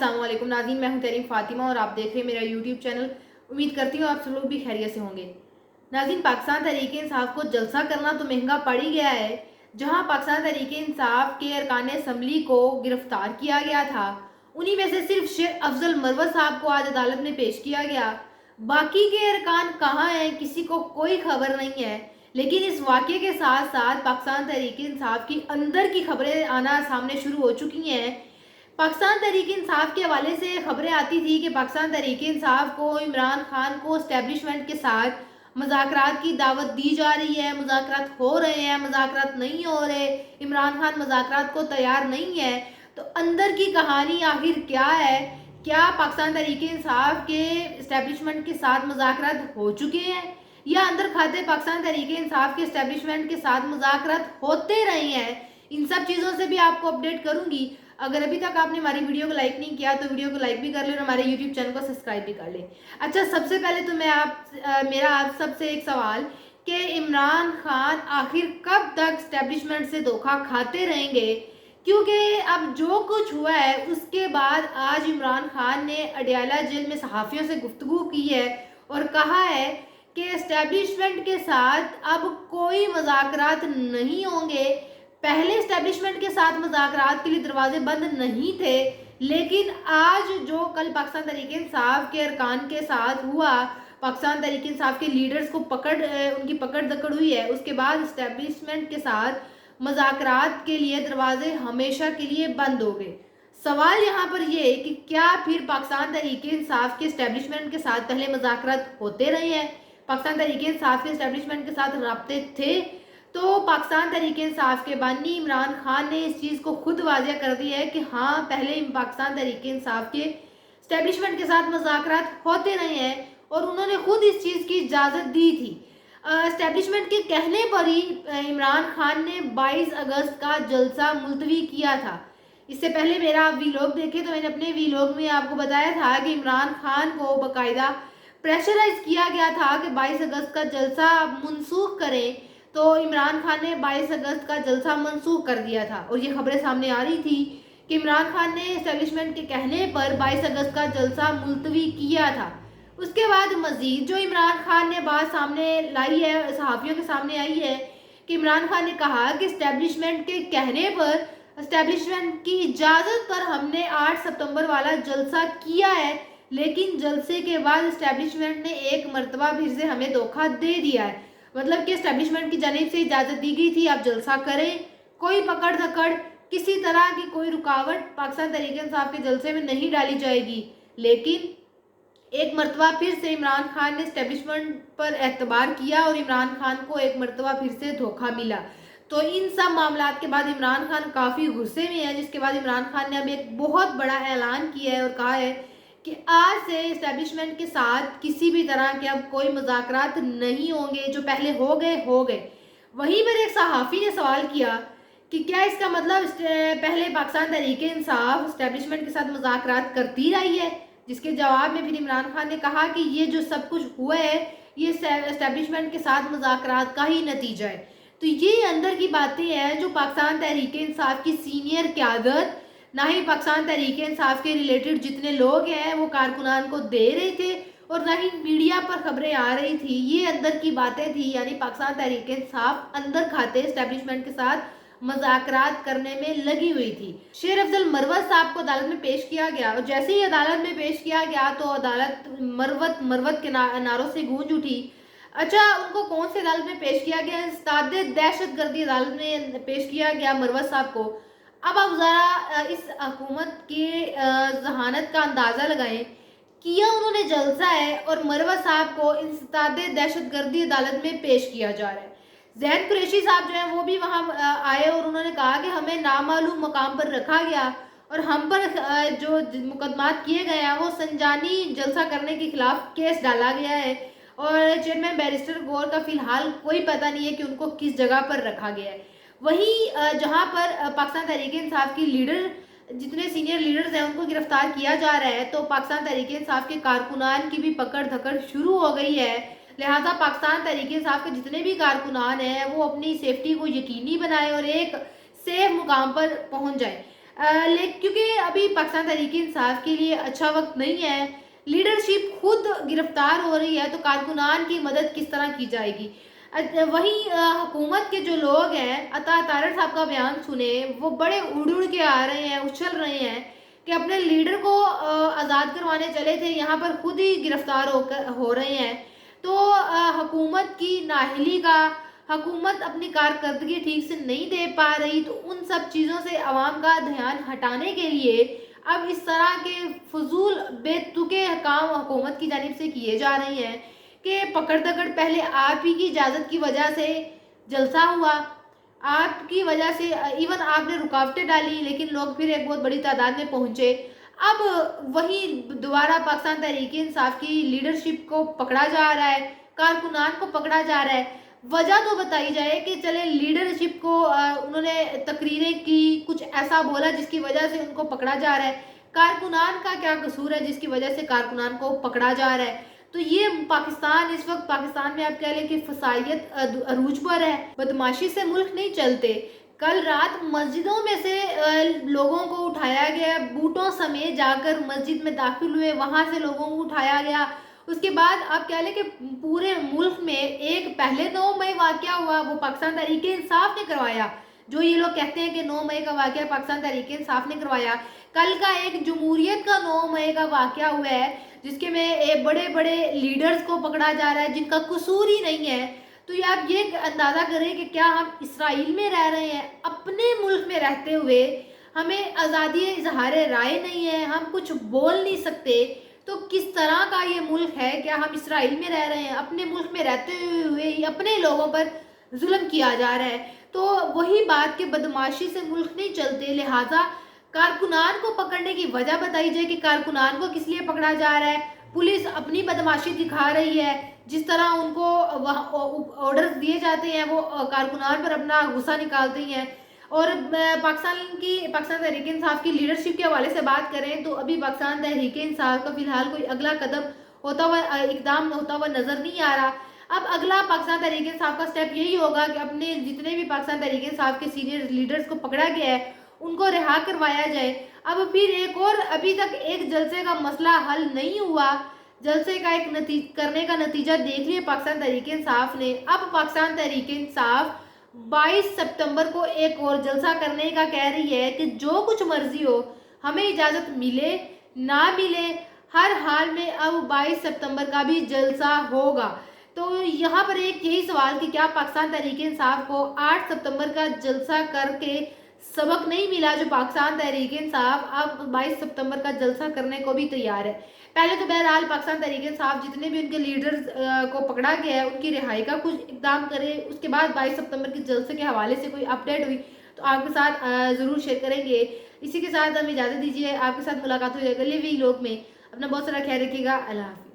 अस्सलाम वालेकुम नाज़रीन, मैं हूं तरीम फातिमा और आप देख रहे हैं मेरा यूट्यूब चैनल। उम्मीद करती हूँ आप सब लोग भी खैरियत से होंगे। नाज़रीन, पाकिस्तान तहरीक इंसाफ को जलसा करना तो महंगा पड़ ही गया है। जहां पाकिस्तान तहरीक इंसाफ के अरकान असम्बली को गिरफ्तार किया गया था, उन्हीं में से सिर्फ शेर अफजल मरवत साहब को आज अदालत में पेश किया गया। बाकी के अरकान कहाँ हैं, किसी को कोई खबर नहीं है। लेकिन इस वाक़े के साथ साथ पाकिस्तान तहरीक इंसाफ की अंदर की खबरें आना सामने शुरू हो चुकी हैं। पाकिस्तान तहरीक इंसाफ के हवाले से खबरें आती थी कि पाकिस्तान तहरीक इंसाफ को इमरान खान को एस्टेब्लिशमेंट के साथ मुज़ाकरात की दावत दी जा रही है, मुज़ाकरात हो रहे हैं, मुज़ाकरात नहीं हो रहे, इमरान खान मुज़ाकरात को तैयार नहीं है। तो अंदर की कहानी आखिर क्या है? क्या पाकिस्तान तहरीक इंसाफ के एस्टेब्लिशमेंट के साथ मुज़ाकरात हो चुके हैं, या अंदर खाते पाकिस्तान तहरीक इंसाफ के एस्टेब्लिशमेंट के साथ मुज़ाकरात होते रहे हैं? इन सब चीज़ों से भी आपको अपडेट करूंगी। अगर अभी तक आपने हमारी वीडियो को लाइक नहीं किया तो वीडियो को लाइक भी कर लें और हमारे यूट्यूब चैनल को सब्सक्राइब भी कर लें। अच्छा, सबसे पहले तो मेरा आप सबसे एक सवाल कि इमरान खान आखिर कब तक एस्टेब्लिशमेंट से धोखा खाते रहेंगे? क्योंकि अब जो कुछ हुआ है उसके बाद आज इमरान खान ने अडयाला जेल में सहाफ़ियों से गुफ्तगू की है और कहा है कि एस्टेब्लिशमेंट के साथ अब कोई मुज़ाकरात नहीं होंगे। पहले एस्टेब्लिशमेंट के साथ मुज़ाकरात के लिए दरवाजे बंद नहीं थे, लेकिन आज जो कल पाकिस्तान तहरीक इंसाफ के अरकान के साथ हुआ, पाकिस्तान तहरीक इंसाफ के लीडर्स को उनकी पकड़ दकड़ हुई है, उसके बाद एस्टेब्लिशमेंट के साथ मुज़ाकरात के लिए दरवाजे हमेशा के लिए बंद हो गए। सवाल यहाँ पर ये है कि क्या फिर पाकिस्तान तहरीक इंसाफ के एस्टेब्लिशमेंट के साथ पहले मुज़ाकरात होते रहे हैं? पाकिस्तान तहरीक इंसाफ के एस्टेब्लिशमेंट के साथ राब्ते थे? तो पाकिस्तान तहरीक इंसाफ के बानी इमरान खान ने इस चीज़ को खुद वाज़ह कर दिया है कि हाँ, पहले पाकिस्तान तहरीक इंसाफ के एस्टेब्लिशमेंट के साथ मुज़ाकरात होते रहे हैं और उन्होंने खुद इस चीज़ की इजाज़त दी थी। एस्टेब्लिशमेंट के कहने पर ही इमरान खान ने 22 अगस्त का जलसा मुलतवी किया था। इससे पहले मेरा आप वीलॉग देखे तो मैंने अपने वीलॉग में आपको बताया था कि इमरान खान को बाकायदा प्रेशराइज किया गया था कि 22 अगस्त का जलसा मनसूख करें। तो इमरान खान ने 22 अगस्त का जलसा मनसूख कर दिया था और ये खबरें सामने आ रही थी कि इमरान खान ने एस्टेब्लिशमेंट के कहने पर 22 अगस्त का जलसा मुलतवी किया था। उसके बाद मजीद जो इमरान खान ने बात सामने लाई है, सहाफ़ियों के सामने आई है कि इमरान खान ने कहा कि एस्टेब्लिशमेंट के कहने पर, एस्टेब्लिशमेंट की इजाज़त पर हमने 8 सितंबर वाला जलसा किया है, लेकिन जलसे के बाद एस्टेब्लिशमेंट ने एक मरतबा फिर से हमें धोखा दे दिया है। मतलब कि एस्टेब्लिशमेंट की जानिब से इजाज़त दी गई थी आप जलसा करें, कोई पकड़ धकड़, किसी तरह की कोई रुकावट पाकिस्तान तहरीक इंसाफ के जलसे में नहीं डाली जाएगी। लेकिन एक मरतबा फिर से इमरान खान ने एस्टेब्लिशमेंट पर एतबार किया और इमरान खान को एक मरतबा फिर से धोखा मिला। तो इन सब मामलात के बाद इमरान खान काफ़ी गुस्से में है, जिसके बाद इमरान खान ने अब एक बहुत बड़ा ऐलान किया है और कहा है कि आज से एस्टेब्लिशमेंट के साथ किसी भी तरह के अब कोई मुज़ाकरात नहीं होंगे, जो पहले हो गए हो गए। वहीं पर एक सहाफ़ी ने सवाल किया कि क्या इसका मतलब पहले पाकिस्तान तहरीक इंसाफ एस्टेब्लिशमेंट के साथ मुज़ाकरात करती रही है? जिसके जवाब में फिर इमरान खान ने कहा कि ये जो सब कुछ हुआ है ये एस्टेब्लिशमेंट के साथ मुज़ाकरात का ही नतीजा है। तो ये अंदर की बातें हैं जो पाकिस्तान तहरीक इंसाफ की सीनियर क़यादत, ना ही पाकिस्तान तहरीक इंसाफ के रिलेटेड जितने लोग हैं वो कारकुनान को दे रहे थे और ना ही मीडिया पर खबरें आ रही थी। ये अंदर की बातें थी, यानी पाकिस्तान तहरीक इंसाफ अंदर खाते एस्टेब्लिशमेंट के साथ मुज़ाकरात करने में लगी हुई थी। शेर अफजल मरवत साहब को अदालत में पेश किया गया और जैसे ही अदालत में पेश किया गया तो अदालत मरवत मरवत के नारों से गूंज उठी। अच्छा, उनको कौन से अदालत में पेश किया गया? सादे दहशत गर्दी अदालत में पेश किया गया मरवत साहब को। अब आप ज़रा इस हुकूमत के जहानत का अंदाज़ा लगाएं। किया उन्होंने जलसा है और मरवत साहब को इस सादे दहशत गर्दी अदालत में पेश किया जा रहा है। जैन कुरैशी साहब जो हैं वो भी वहाँ आए और उन्होंने कहा कि हमें नामालूम मकाम पर रखा गया और हम पर जो मुकदमात किए गए हैं वो संजानी जलसा करने के खिलाफ केस डाला गया है और चेयरमैन बैरिस्टर गौर का फ़िलहाल कोई पता नहीं है कि उनको किस जगह पर रखा गया है। वहीं जहाँ पर पाकिस्तान तहरीक इंसाफ की लीडर, जितने सीनियर लीडर्स हैं उनको गिरफ्तार किया जा रहा है, तो पाकिस्तान तहरीक इंसाफ के कारकुनान की भी पकड़ धकड़ शुरू हो गई है। लिहाजा पाकिस्तान तहरीक इंसाफ के जितने भी कारकुनान हैं वो अपनी सेफ्टी को यकीनी बनाएं और एक सेफ मुकाम पर पहुंच जाएं। لیکن کیونکہ ابھی پاکستان تحریک انصاف کے لیے اچھا وقت نہیں ہے، لیڈرشپ خود گرفتار ہو رہی ہے، تو کارکنان کی مدد کس طرح کی جائے گی؟ وہیں حکومت کے جو لوگ ہیں، عطا طارق صاحب کا بیان سنیں، وہ بڑے اڑ اڑ کے آ رہے ہیں، اچھل رہے ہیں کہ اپنے لیڈر کو آزاد کروانے چلے تھے، یہاں پر خود ہی گرفتار ہو رہے ہیں۔ تو حکومت کی نااہلی کا، حکومت اپنی کارکردگی ٹھیک سے نہیں دے پا رہی، تو ان سب چیزوں سے عوام کا دھیان ہٹانے کے لیے اب اس طرح کے فضول بے تکے کام حکومت کی جانب سے کیے جا رہے ہیں کہ پکڑ دکڑ پہلے آپ ہی کی اجازت کی وجہ سے جلسہ ہوا، آپ کی وجہ سے ایون آپ نے رکاوٹیں ڈالی، لیکن لوگ پھر ایک بہت بڑی تعداد میں پہنچے۔ اب وہی دوبارہ پاکستان تحریک انصاف کی لیڈرشپ کو پکڑا جا رہا ہے، کارکنان کو پکڑا جا رہا ہے۔ وجہ تو بتائی جائے کہ چلے لیڈرشپ کو انہوں نے تقریریں کی، کچھ ایسا بولا جس کی وجہ سے ان کو پکڑا جا رہا ہے، کارکنان کا کیا قصور ہے جس کی وجہ سے کارکنان کو پکڑا جا رہا ہے؟ تو یہ پاکستان اس وقت، پاکستان میں آپ کہہ لیں کہ فسائیت عروج پر ہے، بدماشی سے ملک نہیں چلتے۔ کل رات مسجدوں میں سے لوگوں کو اٹھایا گیا، بوٹوں سمیت جا کر مسجد میں داخل ہوئے، وہاں سے لوگوں کو اٹھایا گیا۔ اس کے بعد آپ کہہ لیں کہ پورے ملک میں ایک پہلے 9 مئی واقعہ ہوا، وہ پاکستان تحریک انصاف نے کروایا۔ جو یہ لوگ کہتے ہیں کہ 9 مئی کا واقعہ پاکستان تحریک انصاف نے کروایا، کل کا ایک جمہوریت کا 9 مئی کا واقعہ ہوا ہے جس کے میں بڑے بڑے لیڈرز کو پکڑا جا رہا ہے جن کا قصور ہی نہیں ہے۔ تو یہ آپ یہ اندازہ کریں کہ کیا ہم اسرائیل میں رہ رہے ہیں؟ اپنے ملک میں رہتے ہوئے ہمیں آزادی اظہار رائے نہیں ہے، ہم کچھ بول نہیں سکتے، تو کس طرح کا یہ ملک ہے؟ کیا ہم اسرائیل میں رہ رہے ہیں؟ اپنے ملک میں رہتے ہوئے ہی اپنے لوگوں پر ظلم کیا جا رہا ہے۔ تو وہی بات کہ بدماشی سے ملک نہیں چلتے، لہٰذا کارکنان کو پکڑنے کی وجہ بتائی جائے کہ کارکنان کو کس لیے پکڑا جا رہا ہے۔ پولیس اپنی بدماشی دکھا رہی ہے، جس طرح ان کو آرڈرز دیے جاتے ہیں وہ کارکنان پر اپنا غصہ نکالتے ہیں۔ اور پاکستان تحریک انصاف کی لیڈرشپ کے حوالے سے بات کریں تو ابھی پاکستان تحریک انصاف کا فی الحال کوئی اگلا قدم اقدام ہوتا ہوا نظر نہیں آ رہا۔ اب اگلا پاکستان تحریک انصاف کا سٹیپ یہی ہوگا کہ اپنے جتنے بھی پاکستان تحریک انصاف کے سینئر لیڈرز کو پکڑا گیا ہے ان کو رہا کروایا جائے۔ اب پھر ایک اور ابھی تک ایک جلسے کا مسئلہ حل نہیں ہوا، جلسے کا کرنے کا نتیجہ دیکھ لیے پاکستان تحریک انصاف نے۔ اب پاکستان تحریک انصاف 22 سپتمبر کو ایک اور جلسہ کرنے کا کہہ رہی ہے کہ جو کچھ مرضی ہو، ہمیں اجازت ملے نہ ملے، ہر حال میں اب 22 سپتمبر کا بھی جلسہ ہوگا۔ تو یہاں پر ایک یہی سوال کہ کیا پاکستان تحریک انصاف کو 8 ستمبر کا جلسہ کر کے سبق نہیں ملا جو پاکستان تحریک انصاف اب 22 ستمبر کا جلسہ کرنے کو بھی تیار ہے؟ پہلے تو بہرحال پاکستان تحریک انصاف جتنے بھی ان کے لیڈرز کو پکڑا گیا ہے ان کی رہائی کا کچھ اقدام کرے، اس کے بعد 22 ستمبر کے جلسے کے حوالے سے کوئی اپڈیٹ ہوئی تو آپ کے ساتھ ضرور شیئر کریں گے۔ اسی کے ساتھ ہمیں اجازت دیجیے، آپ کے ساتھ ملاقات ہو جائے گا اگلے ویلوگ میں۔ اپنا بہت سارا خیال رکھیے گا، اللہ حافظ۔